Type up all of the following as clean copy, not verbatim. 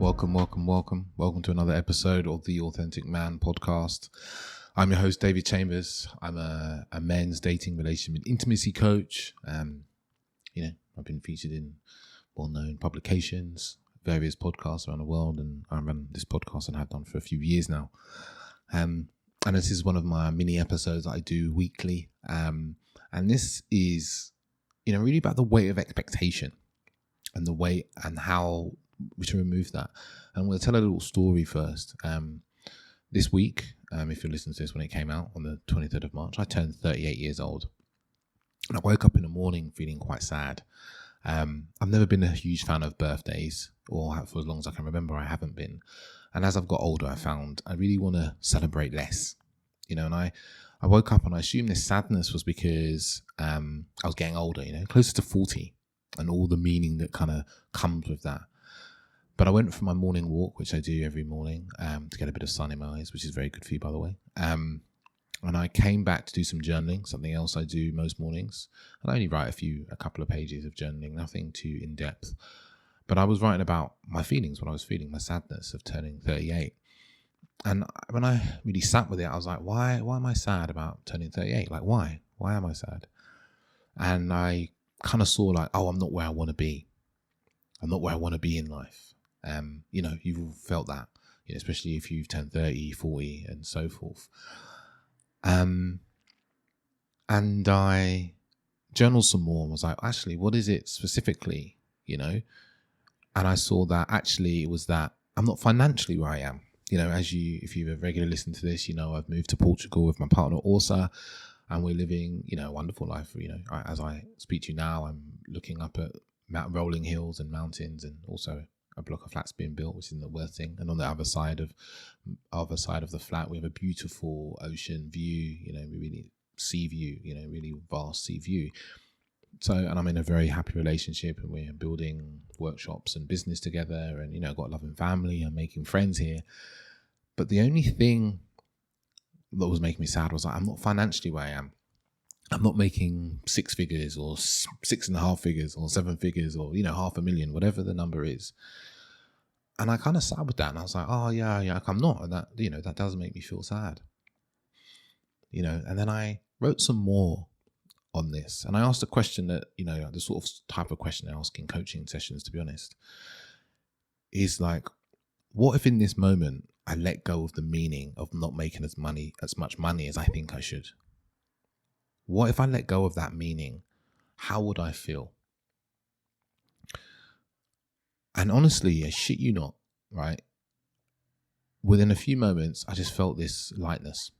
Welcome to another episode of the Authentic Man podcast. I'm your host, David Chambers. I'm a men's dating, relationship, and intimacy coach. I've been featured in well-known publications, various podcasts around the world, and I run this podcast and have done for a few years now. And this is one of my mini episodes that I do weekly. And this is, really about the weight of expectation and the weight and how we should remove that. And I'm going to tell a little story first. This week, if you're listening to this when it came out on the 23rd of March, I turned 38 years old. And I woke up in the morning feeling quite sad. I've never been a huge fan of birthdays, or for as long as I can remember, I haven't been. And as I've got older, I found I really want to celebrate less. And I woke up and I assumed this sadness was because I was getting older, closer to 40, and all the meaning that kind of comes with that. But I went for my morning walk, which I do every morning, to get a bit of sun in my eyes, which is very good for you, by the way. And I came back to do some journaling, something else I do most mornings. And I only write a couple of pages of journaling, nothing too in-depth. But I was writing about my feelings, what I was feeling, my sadness of turning 38. And when I really sat with it, I was like, why am I sad about turning 38? Like, why? Why am I sad? And I kind of saw like, I'm not where I want to be. I'm not where I want to be in life. You've all felt that, especially if you've turned 30, 40 and so forth. And I journaled some more and was like, actually, what is it specifically, And I saw that actually it was that I'm not financially where I am. If you've regularly listened to this, I've moved to Portugal with my partner, Orsa, and we're living, a wonderful life. As I speak to you now, I'm looking up at rolling hills and mountains, and also a block of flats being built, which isn't the worst thing. And on the other side of the flat, we have a beautiful ocean view, really sea view, really vast sea view. So, and I'm in a very happy relationship, and we're building workshops and business together, and, I've got a loving family. I'm making friends here. But the only thing that was making me sad was like, I'm not financially where I am. I'm not making 6 figures or 6.5 figures or 7 figures or, $500,000, whatever the number is. And I kind of sat with that and I was like, I'm not. And that, that does make me feel sad. And then I wrote some more on this. And I asked a question that, the sort of type of question I ask in coaching sessions, to be honest, is like, what if in this moment I let go of the meaning of not making as much money as I think I should? What if I let go of that meaning? How would I feel? And honestly, I shit you not, right? Within a few moments, I just felt this lightness.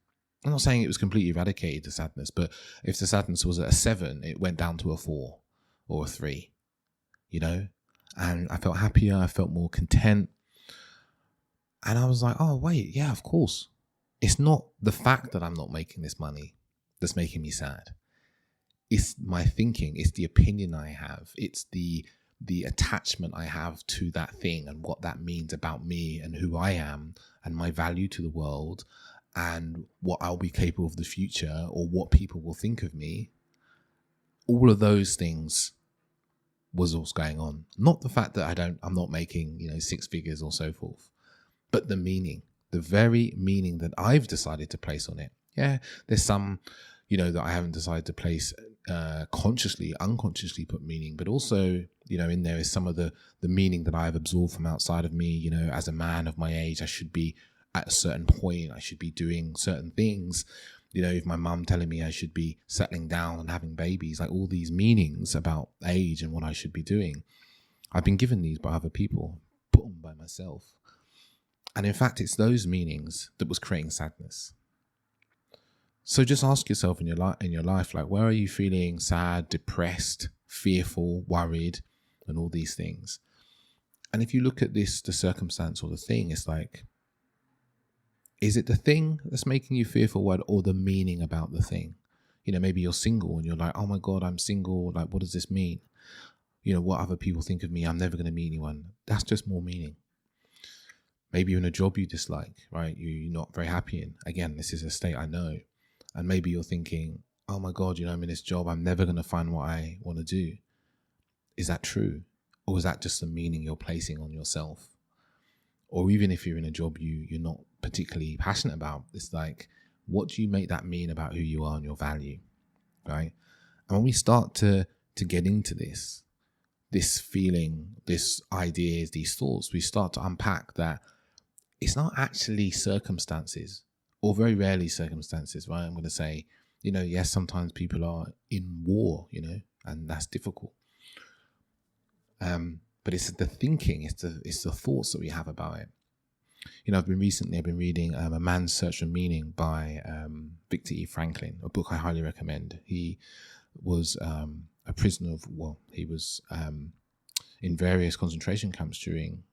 I'm not saying it was completely eradicated, the sadness, but if the sadness was at a 7, it went down to a 4 or a 3, And I felt happier. I felt more content. And I was like, oh, wait, yeah, of course. It's not the fact that I'm not making this money that's making me sad. It's my thinking. It's the opinion I have. It's the attachment I have to that thing and what that means about me and who I am and my value to the world and what I'll be capable of the future or what people will think of me. All of those things was what's going on. Not the fact that I'm not making, 6 figures or so forth, but the meaning, the very meaning that I've decided to place on it. Yeah, there's some, that I haven't decided to place consciously, unconsciously put meaning, but also, in there is some of the meaning that I've absorbed from outside of me. As a man of my age, I should be at a certain point. I should be doing certain things. If my mum telling me I should be settling down and having babies, like all these meanings about age and what I should be doing. I've been given these by other people, put them by myself. And in fact, it's those meanings that was creating sadness. So just ask yourself in your life, like, where are you feeling sad, depressed, fearful, worried, and all these things? And if you look at the circumstance or the thing, it's like, is it the thing that's making you fearful, or the meaning about the thing? Maybe you're single and you're like, oh my God, I'm single. Like, what does this mean? What other people think of me? I'm never going to meet anyone. That's just more meaning. Maybe you're in a job you dislike, right? You're not very happy in. Again, this is a state I know. And maybe you're thinking, oh my God, I'm in this job. I'm never going to find what I want to do. Is that true? Or is that just the meaning you're placing on yourself? or even if you're in a job you're not particularly passionate about, it's like, what do you make that mean about who you are and your value, right? And when we start to get into this feeling, this ideas, these thoughts, we start to unpack that it's not actually circumstances, or very rarely circumstances, right? I'm going to say, yes, sometimes people are in war, and that's difficult. But it's the thinking, it's the thoughts that we have about it. I've been reading A Man's Search for Meaning by Viktor E. Franklin, a book I highly recommend. He was a prisoner he was in various concentration camps during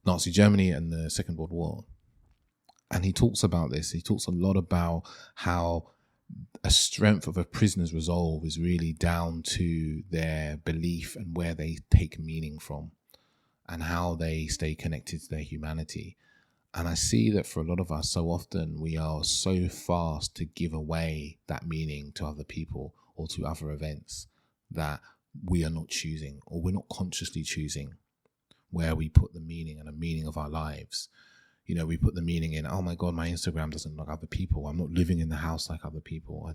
Nazi Germany and the Second World War. And he talks about this. He talks a lot about how a strength of a prisoner's resolve is really down to their belief and where they take meaning from, and how they stay connected to their humanity. And I see that for a lot of us, so often we are so fast to give away that meaning to other people or to other events that we are not choosing, or we're not consciously choosing where we put the meaning and the meaning of our lives. We put the meaning in, oh my God, my Instagram doesn't look like other people. I'm not living in the house like other people.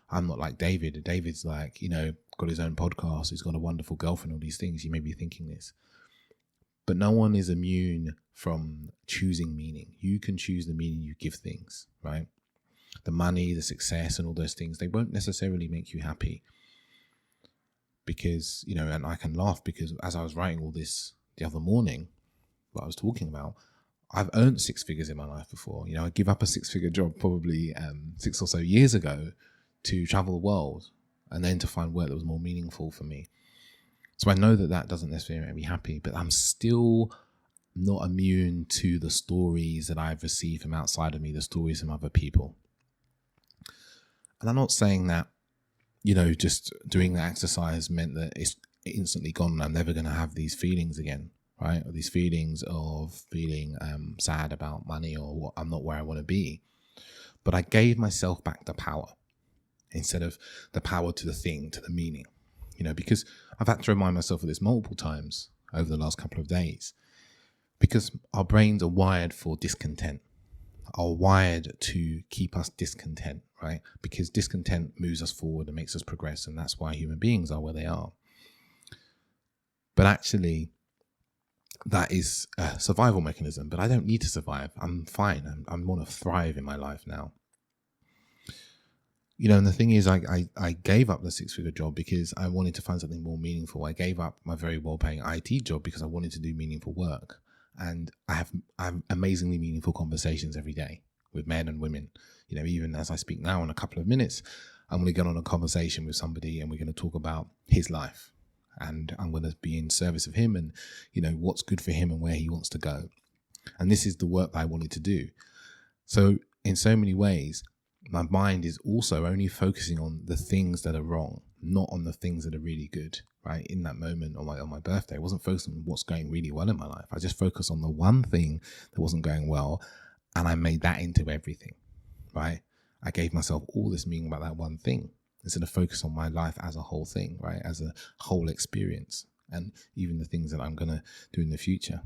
I'm not like David. David's like, got his own podcast. He's got a wonderful girlfriend, all these things. You may be thinking this. But no one is immune from choosing meaning. You can choose the meaning you give things, right? The money, the success, and all those things, they won't necessarily make you happy. Because, and I can laugh because as I was writing all this the other morning, what I was talking about, I've earned 6 figures in my life before. I give up a 6-figure job probably 6 or so years ago to travel the world, and then to find work that was more meaningful for me. So I know that doesn't necessarily make me happy, but I'm still not immune to the stories that I've received from outside of me, the stories from other people. And I'm not saying that, just doing the exercise meant that it's instantly gone and I'm never going to have these feelings again, right? Or these feelings of feeling sad about money, or what, I'm not where I want to be. But I gave myself back the power, instead of the power to the thing, to the meaning. Because I've had to remind myself of this multiple times over the last couple of days, because our brains are wired for discontent, are wired to keep us discontent, right? Because discontent moves us forward and makes us progress, and that's why human beings are where they are. But actually, that is a survival mechanism, but I don't need to survive. I'm fine. I want to thrive in my life now. And the thing is, I gave up the 6-figure job because I wanted to find something more meaningful. I gave up my very well-paying IT job because I wanted to do meaningful work. And I have amazingly meaningful conversations every day with men and women. Even as I speak now, in a couple of minutes, I'm going to get on a conversation with somebody and we're going to talk about his life. And I'm going to be in service of him and, what's good for him and where he wants to go. And this is the work that I wanted to do. So in so many ways, my mind is also only focusing on the things that are wrong, not on the things that are really good, right? In that moment on my birthday, I wasn't focused on what's going really well in my life. I just focused on the one thing that wasn't going well, and I made that into everything, right? I gave myself all this meaning about that one thing instead of focus on my life as a whole thing, right? As a whole experience, and even the things that I'm going to do in the future.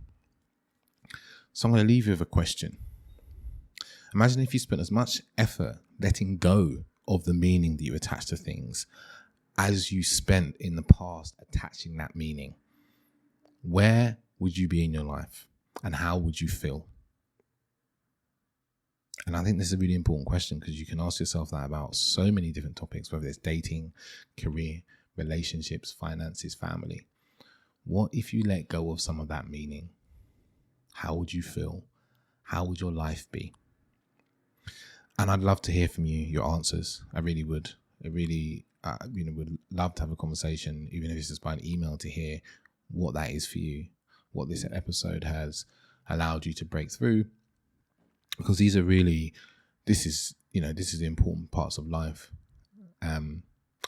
So I'm going to leave you with a question. Imagine if you spent as much effort letting go of the meaning that you attach to things as you spent in the past attaching that meaning. Where would you be in your life, and how would you feel? And I think this is a really important question, because you can ask yourself that about so many different topics, whether it's dating, career, relationships, finances, family. What if you let go of some of that meaning? How would you feel? How would your life be? And I'd love to hear from you, your answers. I really would. I really, would love to have a conversation, even if it's just by an email, to hear what that is for you, what this episode has allowed you to break through. Because these are really, this is the important parts of life. And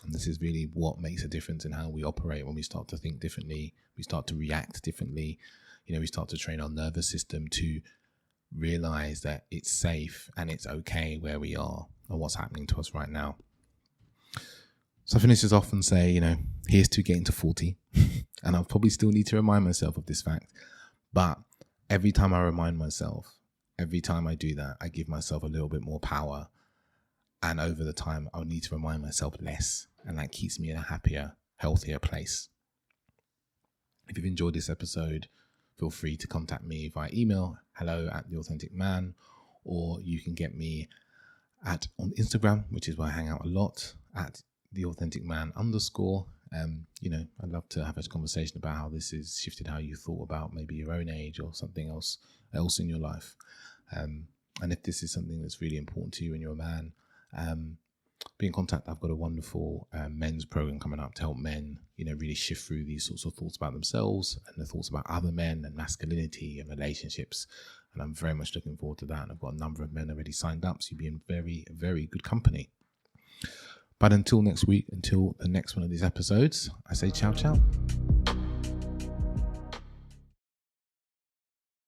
this is really what makes a difference in how we operate when we start to think differently, we start to react differently. We start to train our nervous system to realize that it's safe and it's okay where we are and what's happening to us right now. So I finish this off and say, here's to getting to 40. And I'll probably still need to remind myself of this fact. But every time I remind myself, every time I do that, I give myself a little bit more power. And over the time, I'll need to remind myself less. And that keeps me in a happier, healthier place. If you've enjoyed this episode, feel free to contact me via email, hello@theauthenticman, or you can get me on Instagram, which is where I hang out a lot, at theauthenticman_. I'd love to have a conversation about how this has shifted how you thought about maybe your own age or something else in your life. And if this is something that's really important to you and you're a man, be in contact. I've got a wonderful men's program coming up to help men, really shift through these sorts of thoughts about themselves and the thoughts about other men and masculinity and relationships. And I'm very much looking forward to that. And I've got a number of men already signed up, so you'll be in very, very good company. But until next week, until the next one of these episodes, I say ciao, ciao.